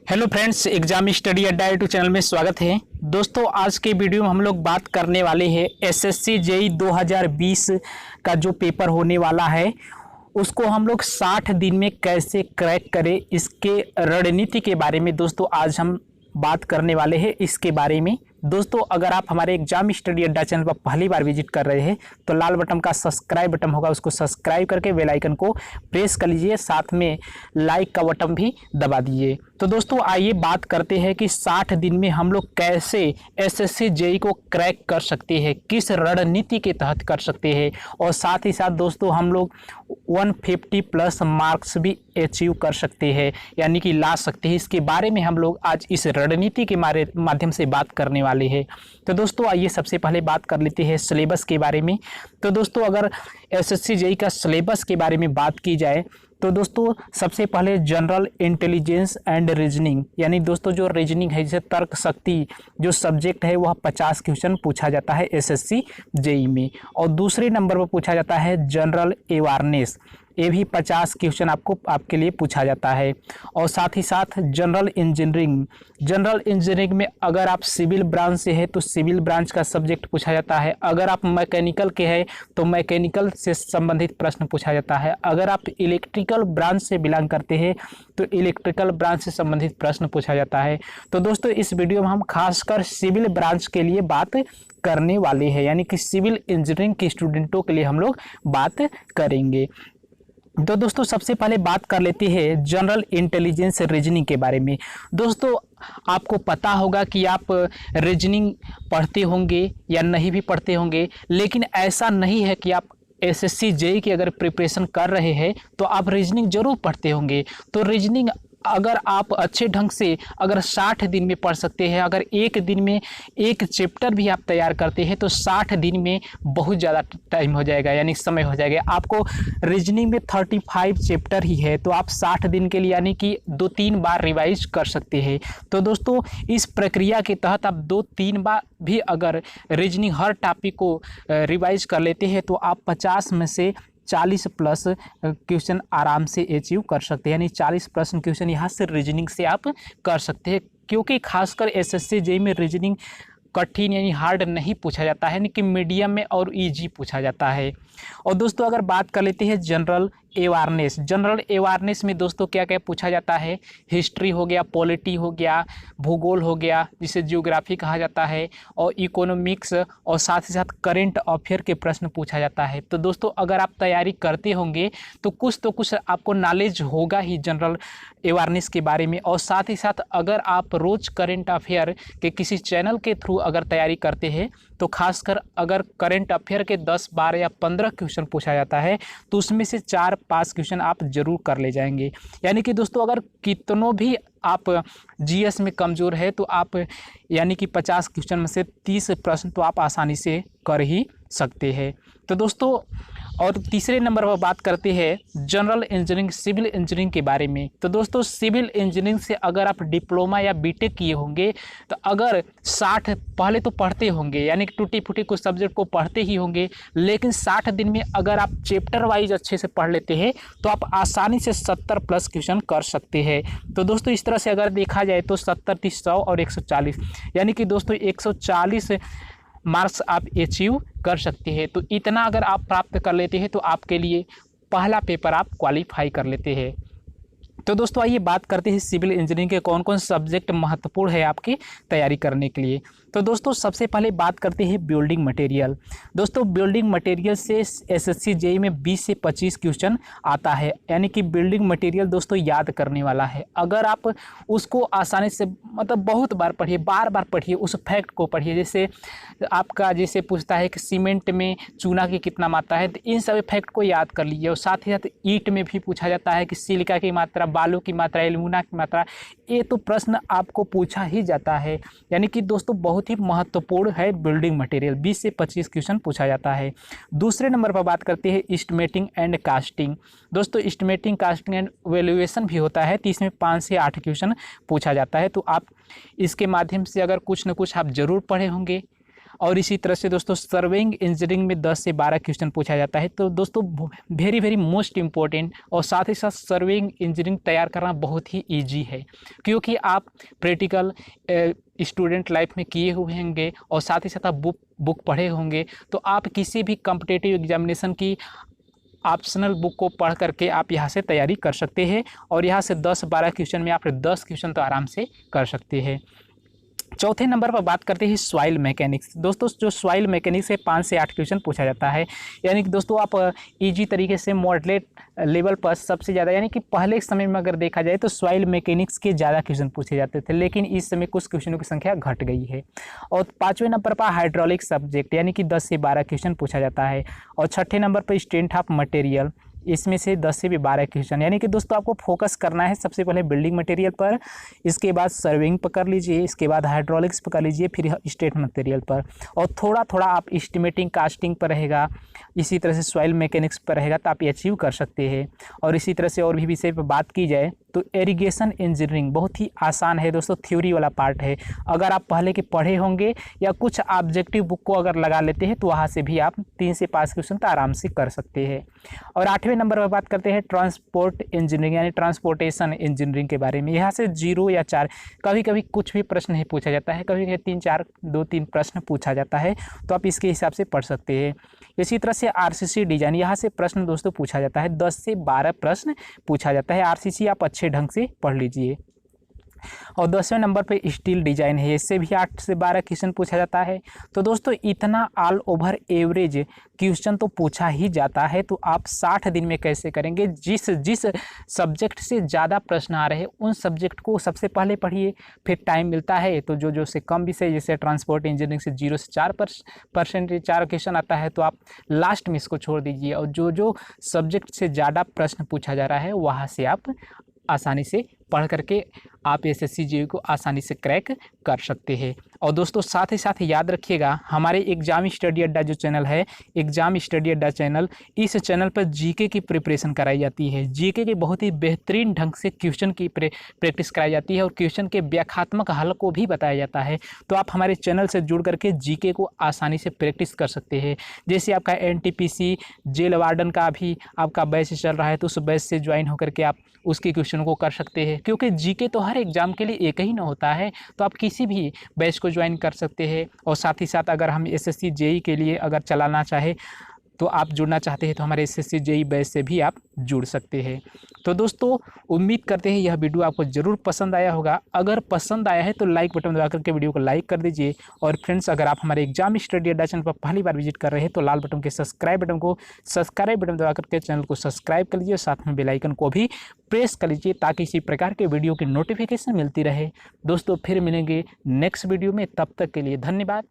Hello friends, exam study अड्डा YouTube channel में स्वागत है। दोस्तों, आज के वीडियो में हम लोग बात करने वाले हैं एसएससी जेईई 2020 का जो पेपर होने वाला है उसको हम लोग 60 दिन में कैसे क्रैक करें, इसके रणनीति के बारे में दोस्तों आज हम बात करने वाले हैं। इसके बारे में दोस्तों, अगर आप हमारे एग्जाम स्टडी अड्डा चैनल पर पहली बार विजिट कर रहे हैं तो लाल बटन का सब्सक्राइब बटन होगा, उसको सब्सक्राइब करके बेल आइकन को प्रेस कर लीजिए, साथ में लाइक का बटन भी दबा दीजिए। तो दोस्तों आइए बात करते हैं कि 60 दिन में हम लोग कैसे एसएससी जेईई को क्रैक कर सकते हैं, किस रणनीति के तहत कर सकते हैं, और साथ ही साथ दोस्तों हम लोग 150 प्लस मार्क्स भी अचीव कर सकते हैं, यानी कि ला सकते हैं। इसके बारे में हम लोग आज इस रणनीति के माध्यम से बात करने वाले हैं। तो दोस्तों आइए सबसे पहले बात कर लेते हैं सिलेबस के बारे में। तो दोस्तों अगर एसएससी जेईई का सिलेबस के बारे में बात की जाए तो दोस्तों सबसे पहले जनरल इंटेलिजेंस एंड रीजनिंग, यानी दोस्तों जो रीजनिंग है, जैसे तर्क शक्ति जो सब्जेक्ट है वह 50 क्वेश्चन पूछा जाता है एसएससी जेईई में। और दूसरे नंबर पर पूछा जाता है जनरल अवेयरनेस, ये भी 50 क्वेश्चन आपके लिए पूछा जाता है। और साथ ही साथ जनरल इंजीनियरिंग में अगर आप सिविल ब्रांच से है तो सिविल ब्रांच का सब्जेक्ट पूछा जाता है, अगर आप मैकेनिकल के हैं तो मैकेनिकल से संबंधित प्रश्न पूछा जाता है, अगर आप इलेक्ट्रिकल ब्रांच से बिलोंग करते हैं तो इलेक्ट्रिकल ब्रांच से संबंधित प्रश्न पूछा जाता है। तो दोस्तों इस वीडियो में हम खासकर सिविल ब्रांच के लिए बात करने वाले हैं, यानी कि सिविल इंजीनियरिंग के स्टूडेंटों के लिए हम लोग बात करेंगे। तो दोस्तों सबसे पहले बात कर लेते हैं जनरल इंटेलिजेंस रीजनिंग के बारे में। दोस्तों आपको पता होगा कि आप रीजनिंग पढ़ते होंगे या नहीं भी पढ़ते होंगे, लेकिन ऐसा नहीं है कि आप एसएससी जेईई की अगर प्रिपरेशन कर रहे हैं तो आप रीजनिंग जरूर पढ़ते होंगे। तो रीजनिंग अगर आप अच्छे ढंग से अगर 60 दिन में पढ़ सकते हैं, अगर एक दिन में एक चैप्टर भी आप तैयार करते हैं तो 60 दिन में बहुत ज़्यादा टाइम हो जाएगा, यानी समय हो जाएगा। आपको रीजनिंग में 35 चैप्टर ही है तो आप 60 दिन के लिए यानी कि 2-3 बार रिवाइज कर सकते हैं। तो दोस्तों इस प्रक्रिया के तहत आप 2-3 बार भी अगर रीजनिंग हर टॉपिक को रिवाइज कर लेते हैं तो आप 50 में से 40 प्लस क्वेश्चन आराम से अचीव कर सकते हैं, यानी 40 प्लस क्वेश्चन यहाँ से रीजनिंग से आप कर सकते हैं। क्योंकि खासकर एसएससी जेईई में रीजनिंग कठिन यानी हार्ड नहीं पूछा जाता है, यानी कि मीडियम में और इजी पूछा जाता है। और दोस्तों अगर बात कर लेते हैं जनरल अवेयरनेस में दोस्तों क्या क्या पूछा जाता है, हिस्ट्री हो गया, पॉलिटी हो गया, भूगोल हो गया जिसे जियोग्राफी कहा जाता है, और इकोनॉमिक्स, और साथ ही साथ करंट अफेयर के प्रश्न पूछा जाता है। तो दोस्तों अगर आप तैयारी करते होंगे तो कुछ आपको नॉलेज होगा ही जनरल अवेयरनेस के बारे में। और साथ ही साथ अगर आप रोज़ करंट अफेयर के किसी चैनल के थ्रू अगर तैयारी करते हैं तो खासकर अगर करंट अफेयर के 10, 12 या 15 क्वेश्चन पूछा जाता है तो उसमें से 4-5 क्वेश्चन आप जरूर कर ले जाएंगे। यानी कि दोस्तों अगर कितनों भी आप जीएस में कमज़ोर है तो आप यानी कि 50 क्वेश्चन में से 30 प्रश्न तो आप आसानी से कर ही सकते हैं। तो दोस्तों और तीसरे नंबर पर बात करते हैं जनरल इंजीनियरिंग, सिविल इंजीनियरिंग के बारे में। तो दोस्तों सिविल इंजीनियरिंग से अगर आप डिप्लोमा या बीटेक किए होंगे तो अगर 60 पहले तो पढ़ते होंगे, यानी कि टूटी फूटी कुछ सब्जेक्ट को पढ़ते ही होंगे, लेकिन 60 दिन में अगर आप चैप्टर वाइज अच्छे से पढ़ लेते हैं तो आप आसानी से 70 प्लस क्वेश्चन कर सकते हैं। तो दोस्तों इस तरह से अगर देखा जाए तो 70, 30, 100 और 140, यानी कि दोस्तों 140 मार्क्स आप अचीव कर सकते हैं। तो इतना अगर आप प्राप्त कर लेते हैं तो आपके लिए पहला पेपर आप क्वालिफाई कर लेते हैं। तो दोस्तों आइए बात करते हैं सिविल इंजीनियरिंग के कौन कौन सब्जेक्ट महत्वपूर्ण है आपकी तैयारी करने के लिए। तो दोस्तों सबसे पहले बात करते हैं बिल्डिंग मटेरियल। दोस्तों बिल्डिंग मटेरियल से एसएससी जेईई में 20 से 25 क्वेश्चन आता है, यानी कि बिल्डिंग मटेरियल दोस्तों याद करने वाला है। अगर आप उसको आसानी से मतलब बहुत बार पढ़िए, बार बार पढ़िए, उस फैक्ट को पढ़िए। जैसे आपका जैसे पूछता है कि सीमेंट में चूना की कितना मात्रा है, तो इन सभी फैक्ट को याद कर लीजिए। और साथ ही साथ ईंट में भी पूछा जाता है कि सिलिका की मात्रा, बालू की मात्रा, एल्यूमिना की मात्रा, ये तो प्रश्न आपको पूछा ही जाता है। यानी कि दोस्तों बहुत ही महत्वपूर्ण है बिल्डिंग मटेरियल, 20 से 25 क्वेश्चन पूछा जाता है। दूसरे नंबर पर बात करते हैं एस्टिमेटिंग एंड कास्टिंग। दोस्तों एस्टिमेटिंग, कास्टिंग एंड वैल्यूएशन भी होता है, तो इसमें 5 से 8 क्वेश्चन पूछा जाता है। तो आप इसके माध्यम से अगर कुछ न कुछ आप जरूर पढ़े होंगे और इसी तरह से दोस्तों सर्वेइंग इंजीनियरिंग में 10 से 12 क्वेश्चन पूछा जाता है। तो दोस्तों वेरी वेरी मोस्ट इम्पोर्टेंट, और साथ ही साथ सर्वेइंग इंजीनियरिंग तैयार करना बहुत ही ईजी है, क्योंकि आप प्रैक्टिकल स्टूडेंट लाइफ में किए हुए होंगे और साथ ही साथ आप बुक पढ़े होंगे। तो आप किसी भी कॉम्पिटिटिव एग्जामिनेशन की ऑप्शनल बुक को पढ़ करके आप यहाँ से तैयारी कर सकते हैं, और यहाँ से 10-12 क्वेश्चन में आप 10 क्वेश्चन तो आराम से कर सकते हैं। चौथे नंबर पर बात करते हैं सॉइल मैकेनिक्स। दोस्तों जो सॉइल मैकेनिक्स है 5 से 8 क्वेश्चन पूछा जाता है, यानी कि दोस्तों आप इजी तरीके से मॉडरेट लेवल पर सबसे ज़्यादा, यानी कि पहले समय में अगर देखा जाए तो सॉइल मैकेनिक्स के ज़्यादा क्वेश्चन पूछे जाते थे, लेकिन इस समय कुछ क्वेश्चनों की संख्या घट गई है। और 5वें नंबर पर हाइड्रोलिक सब्जेक्ट, यानी कि 10 से 12 क्वेश्चन पूछा जाता है। और 6ठे नंबर पर स्ट्रेंथ ऑफ मटेरियल, इसमें से 10 से भी 12 क्वेश्चन, यानी कि दोस्तों आपको फोकस करना है सबसे पहले बिल्डिंग मटेरियल पर, इसके बाद सर्विंग पर कर लीजिए, इसके बाद हाइड्रोलिक्स पर कर लीजिए, फिर स्ट्रेट मटेरियल पर, और थोड़ा थोड़ा आप एस्टिमेटिंग कास्टिंग पर रहेगा, इसी तरह से सॉइल मैकेनिक्स पर रहेगा, तो आप ये अचीव कर सकते हैं। और इसी तरह से और भी विषय पर बात की जाए तो इरिगेशन इंजीनियरिंग बहुत ही आसान है दोस्तों, थ्योरी वाला पार्ट है। अगर आप पहले के पढ़े होंगे या कुछ ऑब्जेक्टिव बुक को अगर लगा लेते हैं तो वहाँ से भी आप 3 से 5 क्वेश्चन तो आराम से कर सकते हैं। और 8वें नंबर पर बात करते हैं ट्रांसपोर्ट इंजीनियरिंग, यानी ट्रांसपोर्टेशन इंजीनियरिंग के बारे में। यहाँ से 0 या 4, कभी कभी कुछ भी प्रश्न नहीं पूछा जाता है, कभी कभी 3-4 2-3 प्रश्न पूछा जाता है, तो आप इसके हिसाब से पढ़ सकते हैं। इसी तरह से आरसीसी डिजाइन, यहाँ से प्रश्न दोस्तों पूछा जाता है, 10 से 12 प्रश्न पूछा जाता है। आरसीसी आप अच्छे ढंग से पढ़ लीजिए। और 10वें नंबर पे स्टील डिजाइन है, इससे भी 8 से 12 क्वेश्चन पूछा जाता है। तो दोस्तों इतना ऑल ओवर एवरेज क्वेश्चन तो पूछा ही जाता है, तो आप 60 दिन में कैसे करेंगे? जिस सब्जेक्ट से ज़्यादा प्रश्न आ रहे हैं उन सब्जेक्ट को सबसे पहले पढ़िए, फिर टाइम मिलता है तो जो से कम विषय, जैसे ट्रांसपोर्ट इंजीनियरिंग से 0 से 4% 4 क्वेश्चन आता है, तो आप लास्ट में इसको छोड़ दीजिए, और जो सब्जेक्ट से ज़्यादा प्रश्न पूछा जा रहा है वहाँ से आप आसानी से पढ़ करके आप एसएससी जीडी को आसानी से क्रैक कर सकते हैं। और दोस्तों साथ ही साथ याद रखिएगा, हमारे एग्जाम स्टडी अड्डा जो चैनल है, एग्जाम स्टडी अड्डा चैनल, इस चैनल पर जीके की प्रिपरेशन कराई जाती है। जीके के बहुत ही बेहतरीन ढंग से क्वेश्चन की प्रैक्टिस कराई जाती है, और क्वेश्चन के व्याख्यात्मक हल को भी बताया जाता है। तो आप हमारे चैनल से जुड़ करके जीके को आसानी से प्रैक्टिस कर सकते हैं। जैसे आपका एनटीपीसी जेल वार्डन का भी आपका बैच चल रहा है, तो उस बैच से ज्वाइन होकर के आप उसके क्वेश्चन को कर सकते हैं, क्योंकि जीके तो हर एग्जाम के लिए एक ही ना होता है, तो आप किसी भी बैच को ज्वाइन कर सकते हैं। और साथ ही साथ अगर हम एसएससी जेई के लिए अगर चलाना चाहे, तो आप जुड़ना चाहते हैं तो हमारे एसएससी जेई बैच से भी आप जुड़ सकते हैं। तो दोस्तों उम्मीद करते हैं यह वीडियो आपको ज़रूर पसंद आया होगा। अगर पसंद आया है तो लाइक बटन दबा करके वीडियो को लाइक कर दीजिए। और फ्रेंड्स, अगर आप हमारे एग्जाम स्टडी अड्डा चैनल पर पहली बार विजिट कर रहे हैं तो लाल बटन के सब्सक्राइब बटन दबा करके चैनल को सब्सक्राइब कर लीजिए, साथ में बेल आइकन को भी प्रेस कर लीजिए, ताकि इसी प्रकार के वीडियो की नोटिफिकेशन मिलती रहे। दोस्तों फिर मिलेंगे नेक्स्ट वीडियो में, तब तक के लिए धन्यवाद।